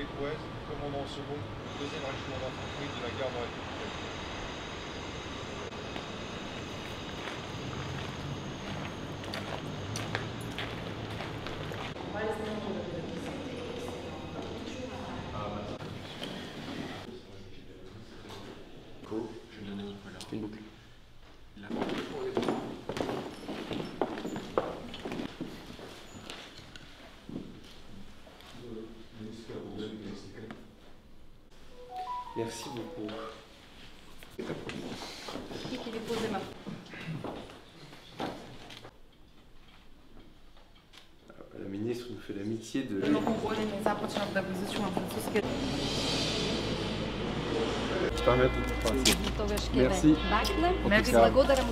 québécoise, commandant second, 2e régiment d'infanterie de la garde républicaine. Une boucle. Merci beaucoup. Qui dépose les mains. La ministre nous fait l'amitié de... Merci. Merci. Благодарим.